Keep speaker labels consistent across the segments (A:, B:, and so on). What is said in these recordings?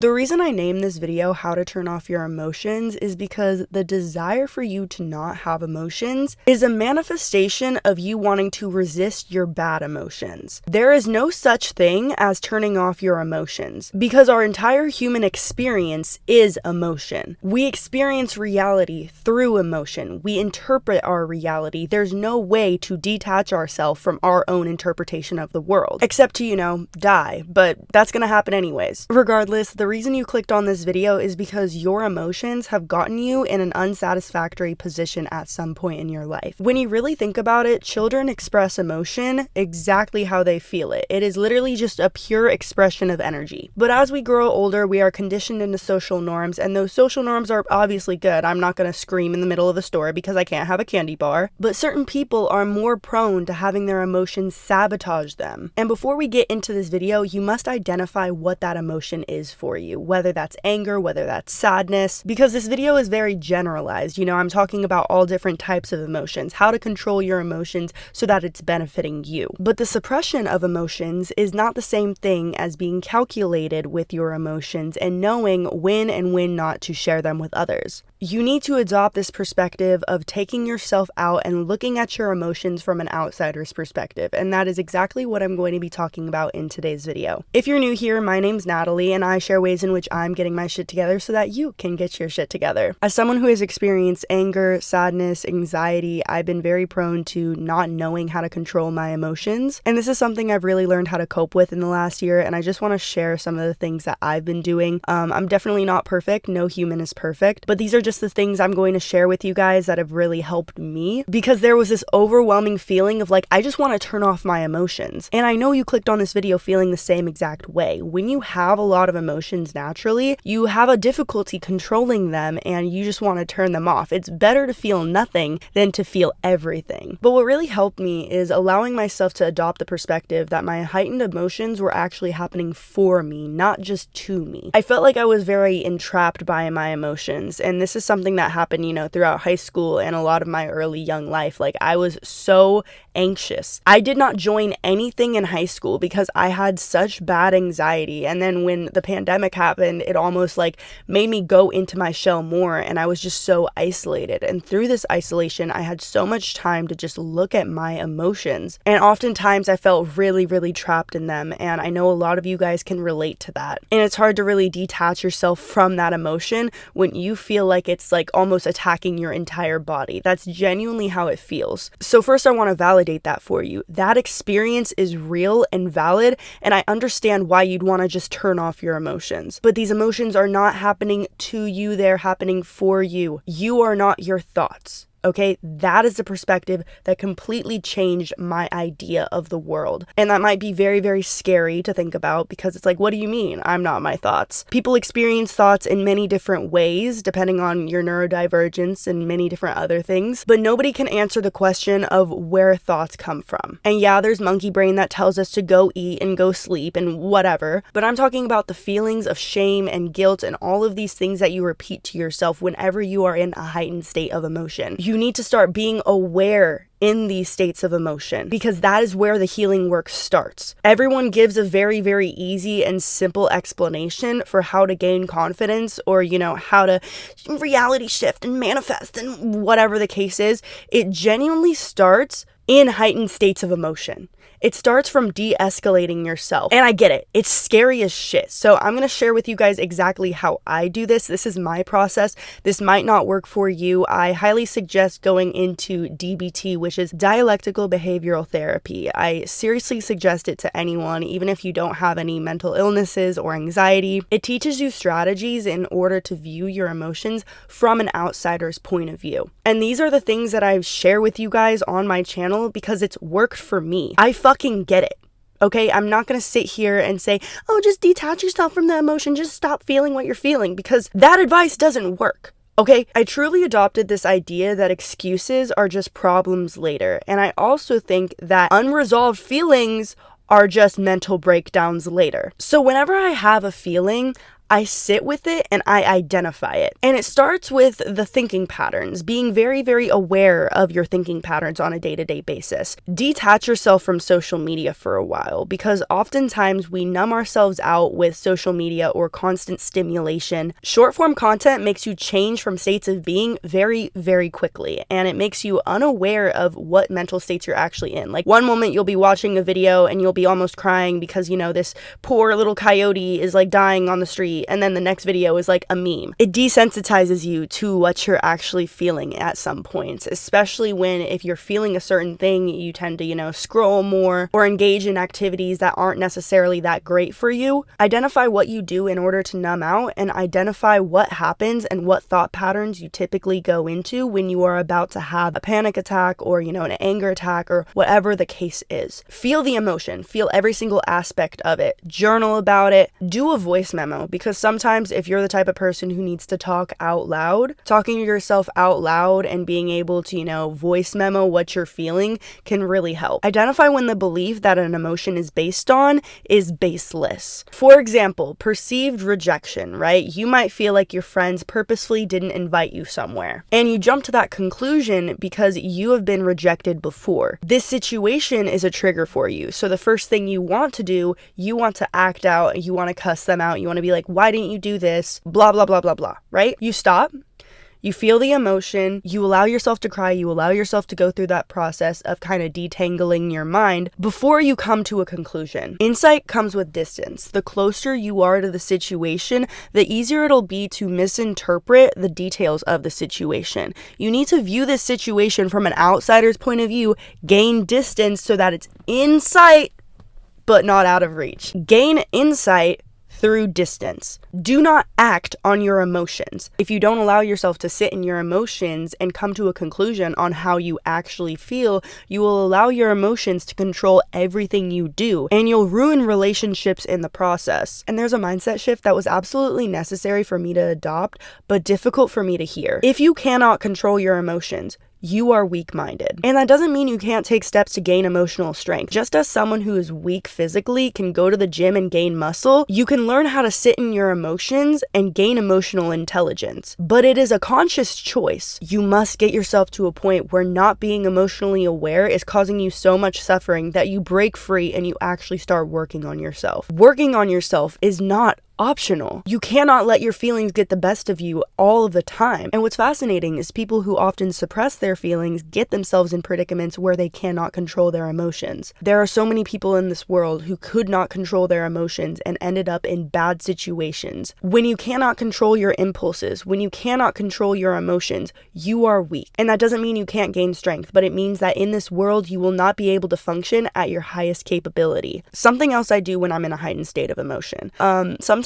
A: The reason I named this video How to Turn Off Your Emotions is because the desire for you to not have emotions is a manifestation of you wanting to resist your bad emotions. There is no such thing as turning off your emotions because our entire human experience is emotion. We experience reality through emotion. We interpret our reality. There's no way to detach ourselves from our own interpretation of the world, except to, die, but that's gonna happen anyways. Regardless, the reason you clicked on this video is because your emotions have gotten you in an unsatisfactory position at some point in your life. When you really think about it, children express emotion exactly how they feel it. It is literally just a pure expression of energy. But as we grow older, we are conditioned into social norms, and those social norms are obviously good. I'm not going to scream in the middle of a store because I can't have a candy bar. But certain people are more prone to having their emotions sabotage them. And before we get into this video, you must identify what that emotion is for you, whether that's anger, whether that's sadness, because this video is very generalized. I'm talking about all different types of emotions, how to control your emotions so that it's benefiting you. But the suppression of emotions is not the same thing as being calculated with your emotions and knowing when and when not to share them with others. You need to adopt this perspective of taking yourself out and looking at your emotions from an outsider's perspective, and that is exactly what I'm going to be talking about in today's video. If you're new here, my name's Natalie, and I share ways in which I'm getting my shit together so that you can get your shit together. As someone who has experienced anger, sadness, anxiety, I've been very prone to not knowing how to control my emotions, and this is something I've really learned how to cope with in the last year, and I just want to share some of the things that I've been doing. I'm definitely not perfect. No human is perfect, but these are just the things I'm going to share with you guys that have really helped me, because there was this overwhelming feeling of I just want to turn off my emotions. And I know you clicked on this video feeling the same exact way. When you have a lot of emotions naturally, you have a difficulty controlling them and you just want to turn them off. It's better to feel nothing than to feel everything. But what really helped me is allowing myself to adopt the perspective that my heightened emotions were actually happening for me, not just to me. I felt like I was very entrapped by my emotions, and this is something that happened, throughout high school and a lot of my early young life. I was so anxious. I did not join anything in high school because I had such bad anxiety. And then when the pandemic happened, it almost made me go into my shell more, and I was just so isolated. And through this isolation, I had so much time to just look at my emotions. And oftentimes I felt really, really trapped in them. And I know a lot of you guys can relate to that. And it's hard to really detach yourself from that emotion when you feel like it's almost attacking your entire body. That's genuinely how it feels. So first, I want to validate that for you. That experience is real and valid, and I understand why you'd want to just turn off your emotions. But these emotions are not happening to you, they're happening for you. You are not your thoughts. Okay, that is the perspective that completely changed my idea of the world. And that might be very, very scary to think about, because it's what do you mean? I'm not my thoughts. People experience thoughts in many different ways, depending on your neurodivergence and many different other things. But nobody can answer the question of where thoughts come from. And yeah, there's monkey brain that tells us to go eat and go sleep and whatever. But I'm talking about the feelings of shame and guilt and all of these things that you repeat to yourself whenever you are in a heightened state of emotion. You need to start being aware in these states of emotion, because that is where the healing work starts. Everyone gives a very, very easy and simple explanation for how to gain confidence, or how to reality shift and manifest and whatever the case is. It genuinely starts in heightened states of emotion. It starts from de-escalating yourself. And I get it. It's scary as shit. So I'm going to share with you guys exactly how I do this. This is my process. This might not work for you. I highly suggest going into DBT, which is dialectical behavioral therapy. I seriously suggest it to anyone, even if you don't have any mental illnesses or anxiety. It teaches you strategies in order to view your emotions from an outsider's point of view. And these are the things that I share with you guys on my channel because it's worked for me. I fucking get it. Okay, I'm not going to sit here and say, oh, just detach yourself from the emotion, just stop feeling what you're feeling, because that advice doesn't work. Okay, I truly adopted this idea that excuses are just problems later. And I also think that unresolved feelings are just mental breakdowns later. So whenever I have a feeling, I sit with it and I identify it. And it starts with the thinking patterns, being very, very aware of your thinking patterns on a day-to-day basis. Detach yourself from social media for a while, because oftentimes we numb ourselves out with social media or constant stimulation. Short-form content makes you change from states of being very, very quickly, and it makes you unaware of what mental states you're actually in. Like, one moment you'll be watching a video and you'll be almost crying because, this poor little coyote is like dying on the street, and then the next video is like a meme. It desensitizes you to what you're actually feeling at some points, especially when, if you're feeling a certain thing, you tend to, scroll more or engage in activities that aren't necessarily that great for you. Identify what you do in order to numb out, and identify what happens and what thought patterns you typically go into when you are about to have a panic attack or, an anger attack or whatever the case is. Feel the emotion, feel every single aspect of it, journal about it, do a voice memo, because sometimes if you're the type of person who needs to talk out loud, talking to yourself out loud and being able to, voice memo what you're feeling can really help. Identify when the belief that an emotion is based on is baseless. For example, perceived rejection, right? You might feel like your friends purposefully didn't invite you somewhere, and you jump to that conclusion because you have been rejected before. This situation is a trigger for you. So the first thing you want to do, you want to act out, you want to cuss them out, you want to be like, why didn't you do this? Blah, blah, blah, blah, blah, right? You stop. You feel the emotion, you allow yourself to cry, you allow yourself to go through that process of kind of detangling your mind before you come to a conclusion. Insight comes with distance. The closer you are to the situation, the easier it'll be to misinterpret the details of the situation. You need to view this situation from an outsider's point of view, gain distance so that it's in sight, but not out of reach. Gain insight through distance. Do not act on your emotions. If you don't allow yourself to sit in your emotions and come to a conclusion on how you actually feel, you will allow your emotions to control everything you do, and you'll ruin relationships in the process. And there's a mindset shift that was absolutely necessary for me to adopt, but difficult for me to hear. If you cannot control your emotions, you are weak-minded. And that doesn't mean you can't take steps to gain emotional strength. Just as someone who is weak physically can go to the gym and gain muscle, you can learn how to sit in your emotions and gain emotional intelligence. But it is a conscious choice. You must get yourself to a point where not being emotionally aware is causing you so much suffering that you break free and you actually start working on yourself. Working on yourself is not optional. You cannot let your feelings get the best of you all of the time. And what's fascinating is people who often suppress their feelings get themselves in predicaments where they cannot control their emotions. There are so many people in this world who could not control their emotions and ended up in bad situations. When you cannot control your impulses, when you cannot control your emotions, you are weak. And that doesn't mean you can't gain strength, but it means that in this world, you will not be able to function at your highest capability. Something else I do when I'm in a heightened state of emotion.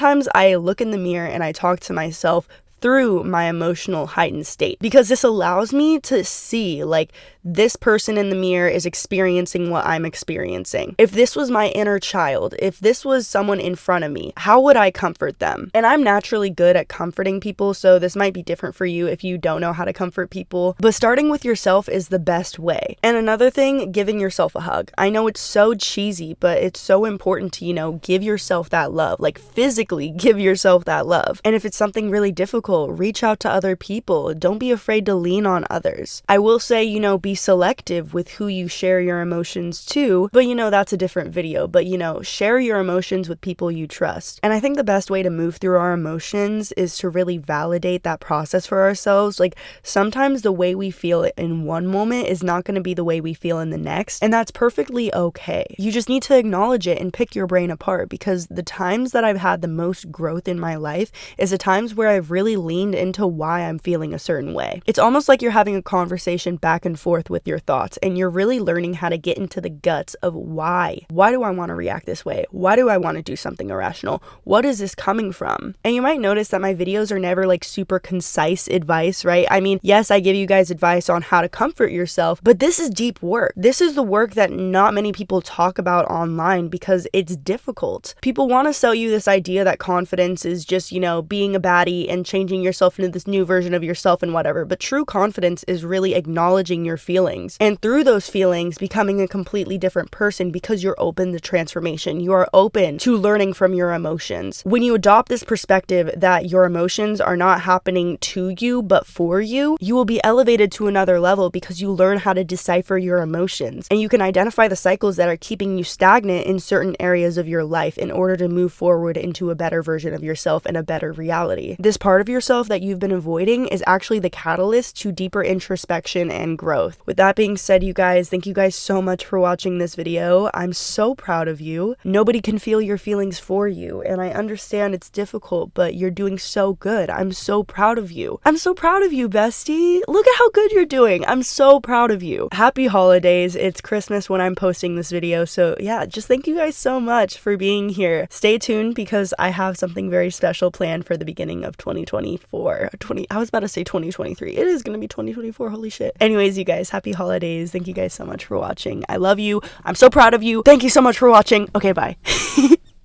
A: Sometimes I look in the mirror and I talk to myself through my emotional heightened state, because this allows me to see, like, this person in the mirror is experiencing what I'm experiencing. If this was my inner child, if this was someone in front of me, how would I comfort them? And I'm naturally good at comforting people, so this might be different for you if you don't know how to comfort people, but starting with yourself is the best way. And another thing, giving yourself a hug. I know it's so cheesy, but it's so important to, give yourself that love, like physically give yourself that love. And if it's something really difficult, reach out to other people. Don't be afraid to lean on others. I will say, be selective with who you share your emotions to, but that's a different video. But share your emotions with people you trust. And I think the best way to move through our emotions is to really validate that process for ourselves. Like, sometimes the way we feel it in one moment is not going to be the way we feel in the next, and that's perfectly okay. You just need to acknowledge it and pick your brain apart, because the times that I've had the most growth in my life is the times where I've really leaned into why I'm feeling a certain way. It's almost like you're having a conversation back and forth with your thoughts, and you're really learning how to get into the guts of why. Why do I want to react this way? Why do I want to do something irrational? What is this coming from? And you might notice that my videos are never like super concise advice, right? I mean, yes, I give you guys advice on how to comfort yourself, but this is deep work. This is the work that not many people talk about online because it's difficult. People want to sell you this idea that confidence is just, being a baddie and changing changing yourself into this new version of yourself and whatever. But true confidence is really acknowledging your feelings, and through those feelings becoming a completely different person, because you're open to transformation. You are open to learning from your emotions. When you adopt this perspective that your emotions are not happening to you but for you, you will be elevated to another level because you learn how to decipher your emotions, and you can identify the cycles that are keeping you stagnant in certain areas of your life in order to move forward into a better version of yourself and a better reality. This part of yourself that you've been avoiding is actually the catalyst to deeper introspection and growth. With that being said, you guys, thank you guys so much for watching this video. I'm so proud of you. Nobody can feel your feelings for you, and I understand it's difficult, but you're doing so good. I'm so proud of you. I'm so proud of you, bestie. Look at how good you're doing. I'm so proud of you. Happy holidays. It's Christmas when I'm posting this video, so yeah, just thank you guys so much for being here. Stay tuned because I have something very special planned for the beginning of 2024. I was about to say 2023. It is gonna be 2024. Holy shit. Anyways, you guys, happy holidays. Thank you guys so much for watching. I love you. I'm so proud of you. Thank you so much for watching. Okay, bye.